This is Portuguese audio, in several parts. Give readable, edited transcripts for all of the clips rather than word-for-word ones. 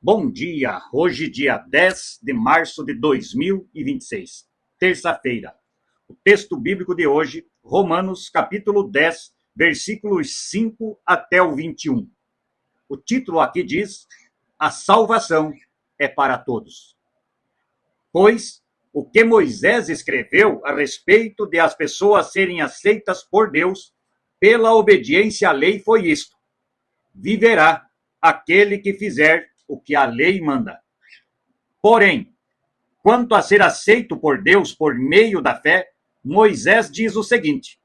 Bom dia, hoje dia 10 de março de 2026, terça-feira. O texto bíblico de hoje, Romanos capítulo 10, versículos 5 até o 21. O título aqui diz, a salvação é para todos. Pois o que Moisés escreveu a respeito de as pessoas serem aceitas por Deus pela obediência à lei foi isto: viverá aquele que fizer o que a lei manda. Porém, quanto a ser aceito por Deus por meio da fé, Moisés diz o seguinte: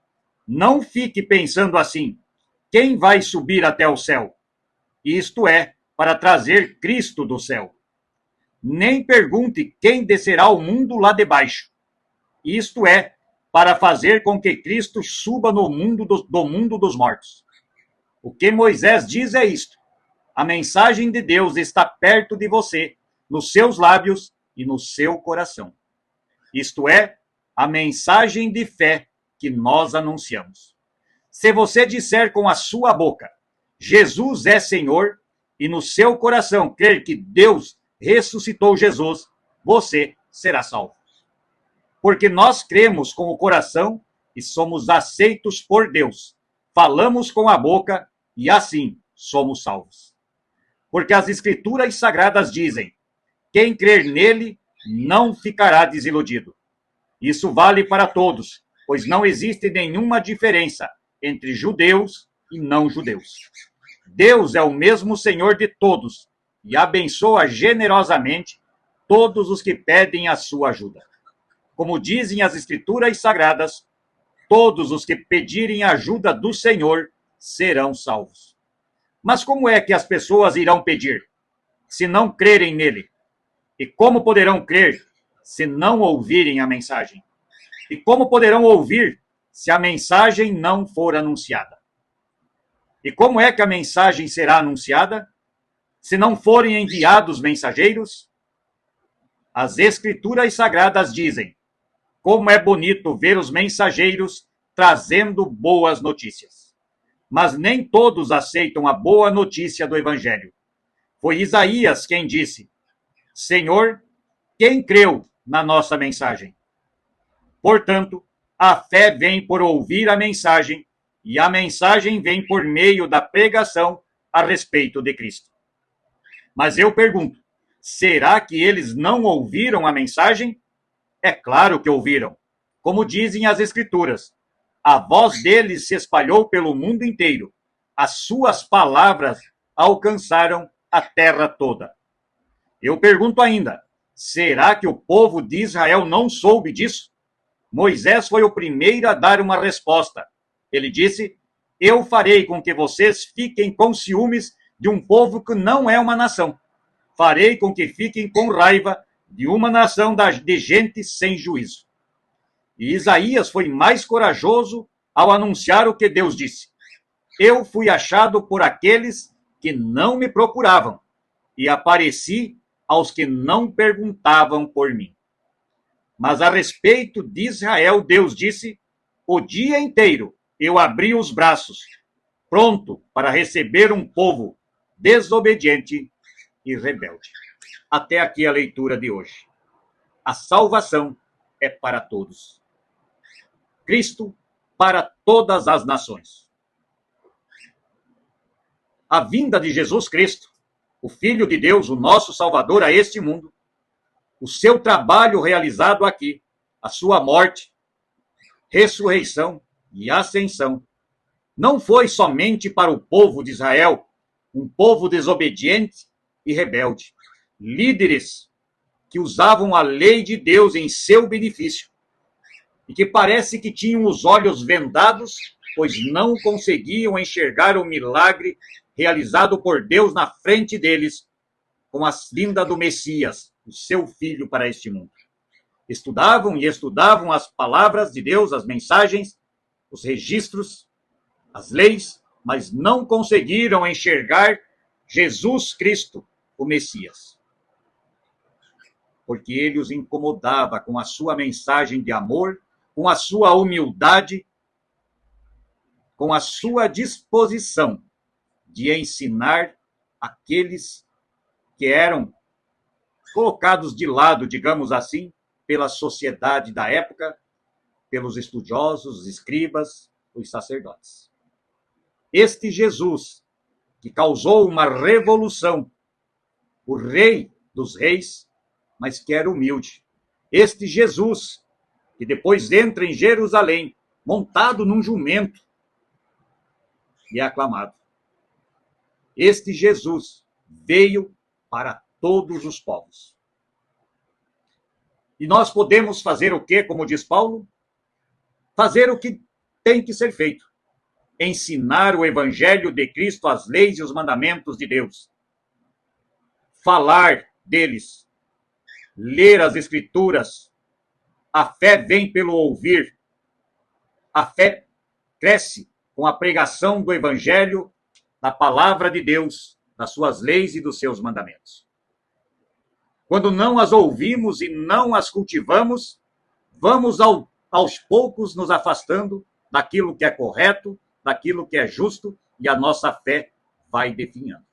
não fique pensando assim, quem vai subir até o céu? Isto é, para trazer Cristo do céu. Nem pergunte quem descerá ao mundo lá de baixo. Isto é, para fazer com que Cristo suba no mundo do mundo dos mortos. O que Moisés diz é isto: a mensagem de Deus está perto de você, nos seus lábios e no seu coração. Isto é, a mensagem de fé que nós anunciamos. Se você disser com a sua boca, Jesus é Senhor, e no seu coração crer que Deus ressuscitou Jesus, você será salvo. Porque nós cremos com o coração e somos aceitos por Deus. Falamos com a boca e assim somos salvos. Porque as Escrituras Sagradas dizem: quem crer nele não ficará desiludido. Isso vale para todos, pois não existe nenhuma diferença entre judeus e não judeus. Deus é o mesmo Senhor de todos e abençoa generosamente todos os que pedem a sua ajuda. Como dizem as Escrituras Sagradas, todos os que pedirem a ajuda do Senhor serão salvos. Mas como é que as pessoas irão pedir, se não crerem nele? E como poderão crer, se não ouvirem a mensagem? E como poderão ouvir, se a mensagem não for anunciada? E como é que a mensagem será anunciada, se não forem enviados mensageiros? As Escrituras Sagradas dizem: como é bonito ver os mensageiros trazendo boas notícias. Mas nem todos aceitam a boa notícia do Evangelho. Foi Isaías quem disse: Senhor, quem creu na nossa mensagem? Portanto, a fé vem por ouvir a mensagem, e a mensagem vem por meio da pregação a respeito de Cristo. Mas eu pergunto, será que eles não ouviram a mensagem? É claro que ouviram. Como dizem as Escrituras, a voz deles se espalhou pelo mundo inteiro. As suas palavras alcançaram a terra toda. Eu pergunto ainda, será que o povo de Israel não soube disso? Moisés foi o primeiro a dar uma resposta. Ele disse: eu farei com que vocês fiquem com ciúmes de um povo que não é uma nação. Farei com que fiquem com raiva de uma nação de gente sem juízo. E Isaías foi mais corajoso ao anunciar o que Deus disse: eu fui achado por aqueles que não me procuravam, e apareci aos que não perguntavam por mim. Mas a respeito de Israel, Deus disse: o dia inteiro eu abri os braços, pronto para receber um povo desobediente e rebelde. Até aqui a leitura de hoje. A salvação é para todos. Cristo para todas as nações. A vinda de Jesus Cristo, o Filho de Deus, o nosso Salvador a este mundo, o seu trabalho realizado aqui, a sua morte, ressurreição e ascensão, não foi somente para o povo de Israel, um povo desobediente e rebelde, líderes que usavam a lei de Deus em seu benefício e que parece que tinham os olhos vendados, pois não conseguiam enxergar o milagre realizado por Deus na frente deles com a vinda do Messias, o seu filho para este mundo. Estudavam e estudavam as palavras de Deus, as mensagens, os registros, as leis, mas não conseguiram enxergar Jesus Cristo, o Messias. Porque ele os incomodava com a sua mensagem de amor, com a sua humildade, com a sua disposição de ensinar aqueles que eram colocados de lado, digamos assim, pela sociedade da época, pelos estudiosos, os escribas, os sacerdotes. Este Jesus, que causou uma revolução, o rei dos reis, mas que era humilde. Este Jesus, que depois entra em Jerusalém, montado num jumento, e é aclamado. Este Jesus veio para todos os povos. E nós podemos fazer o quê, como diz Paulo? Fazer o que tem que ser feito. Ensinar o evangelho de Cristo, as leis e os mandamentos de Deus. Falar deles. Ler as escrituras. A fé vem pelo ouvir. A fé cresce com a pregação do evangelho, da palavra de Deus, das suas leis e dos seus mandamentos. Quando não as ouvimos e não as cultivamos, vamos aos poucos nos afastando daquilo que é correto, daquilo que é justo, e a nossa fé vai definhando.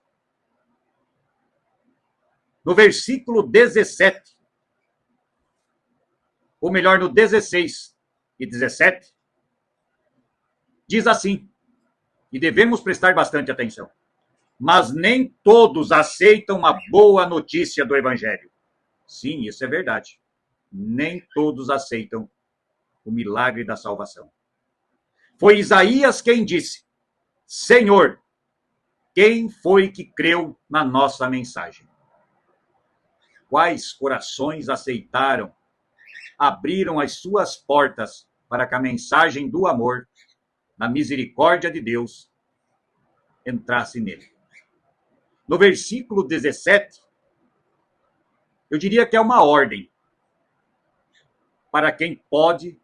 No versículo 17, ou melhor, no 16 e 17, diz assim, e devemos prestar bastante atenção: mas nem todos aceitam a boa notícia do evangelho. Sim, isso é verdade. Nem todos aceitam o milagre da salvação. Foi Isaías quem disse: Senhor, quem foi que creu na nossa mensagem? Quais corações aceitaram, abriram as suas portas para que a mensagem do amor, da misericórdia de Deus, entrasse nele? No versículo 17, eu diria que é uma ordem para quem pode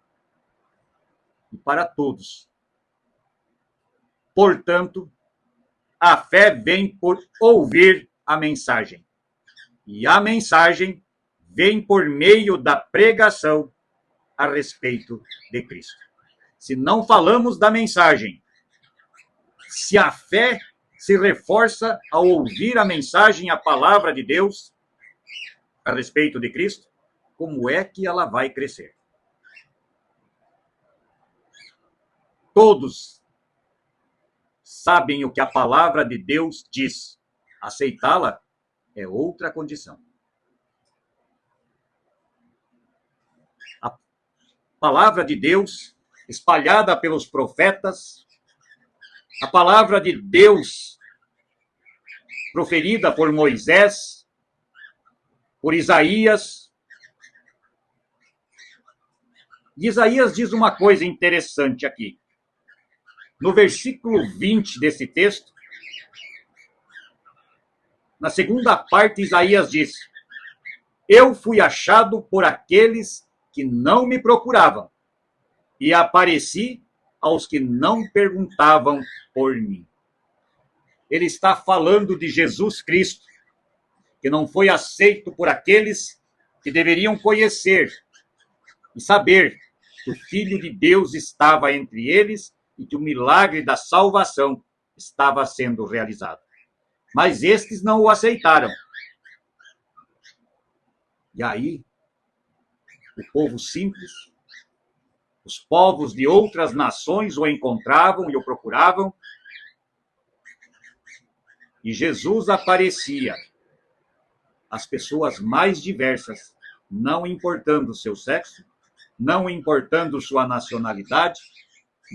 e para todos. Portanto, a fé vem por ouvir a mensagem. E a mensagem vem por meio da pregação a respeito de Cristo. Se não falamos da mensagem, se a fé se reforça ao ouvir a mensagem, a palavra de Deus a respeito de Cristo, como é que ela vai crescer? Todos sabem o que a palavra de Deus diz. Aceitá-la é outra condição. A palavra de Deus, espalhada pelos profetas, a palavra de Deus, proferida por Moisés, por Isaías. E Isaías diz uma coisa interessante aqui. No versículo 20 desse texto, na segunda parte, Isaías diz: eu fui achado por aqueles que não me procuravam, e apareci aos que não perguntavam por mim. Ele está falando de Jesus Cristo, que não foi aceito por aqueles que deveriam conhecer e saber que o Filho de Deus estava entre eles e que o milagre da salvação estava sendo realizado. Mas estes não o aceitaram. E aí, o povo simples, os povos de outras nações o encontravam e o procuravam, e Jesus aparecia às pessoas mais diversas, não importando seu sexo, não importando sua nacionalidade,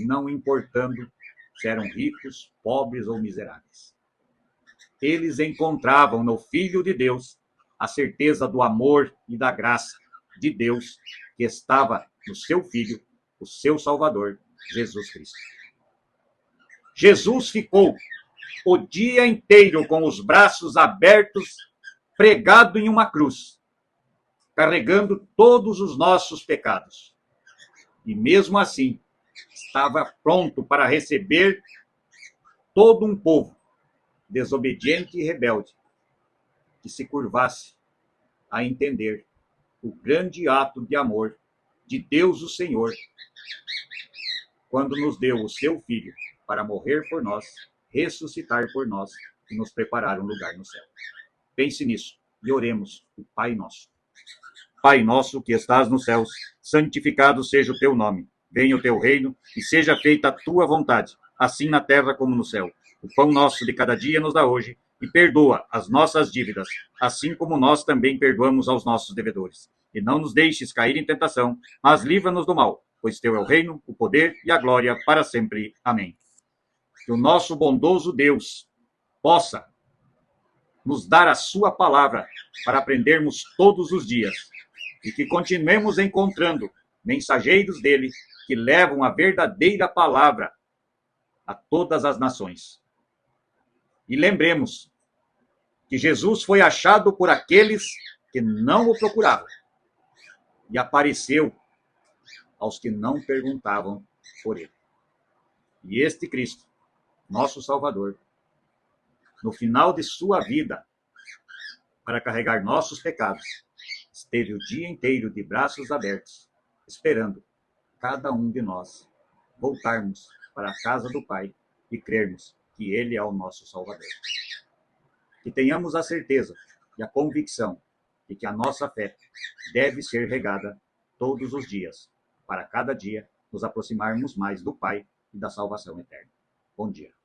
não importando se eram ricos, pobres ou miseráveis. Eles encontravam no Filho de Deus a certeza do amor e da graça de Deus que estava no seu Filho, o seu Salvador, Jesus Cristo. Jesus ficou o dia inteiro com os braços abertos, pregado em uma cruz, carregando todos os nossos pecados. E mesmo assim, estava pronto para receber todo um povo desobediente e rebelde que se curvasse a entender o grande ato de amor de Deus o Senhor, quando nos deu o seu Filho para morrer por nós, ressuscitar por nós e nos preparar um lugar no céu. Pense nisso e oremos o Pai Nosso. Pai nosso que estás nos céus, santificado seja o teu nome. Venha o teu reino e seja feita a tua vontade, assim na terra como no céu. O pão nosso de cada dia nos dá hoje e perdoa as nossas dívidas, assim como nós também perdoamos aos nossos devedores. E não nos deixes cair em tentação, mas livra-nos do mal, pois teu é o reino, o poder e a glória para sempre. Amém. Que o nosso bondoso Deus possa nos dar a sua palavra para aprendermos todos os dias e que continuemos encontrando mensageiros dele que levam a verdadeira palavra a todas as nações. E lembremos que Jesus foi achado por aqueles que não o procuravam e apareceu aos que não perguntavam por ele. E este Cristo, nosso Salvador, no final de sua vida, para carregar nossos pecados, esteve o dia inteiro de braços abertos, esperando cada um de nós voltarmos para a casa do Pai e crermos que Ele é o nosso Salvador. Que tenhamos a certeza e a convicção de que a nossa fé deve ser regada todos os dias, para cada dia nos aproximarmos mais do Pai e da salvação eterna. Bom dia.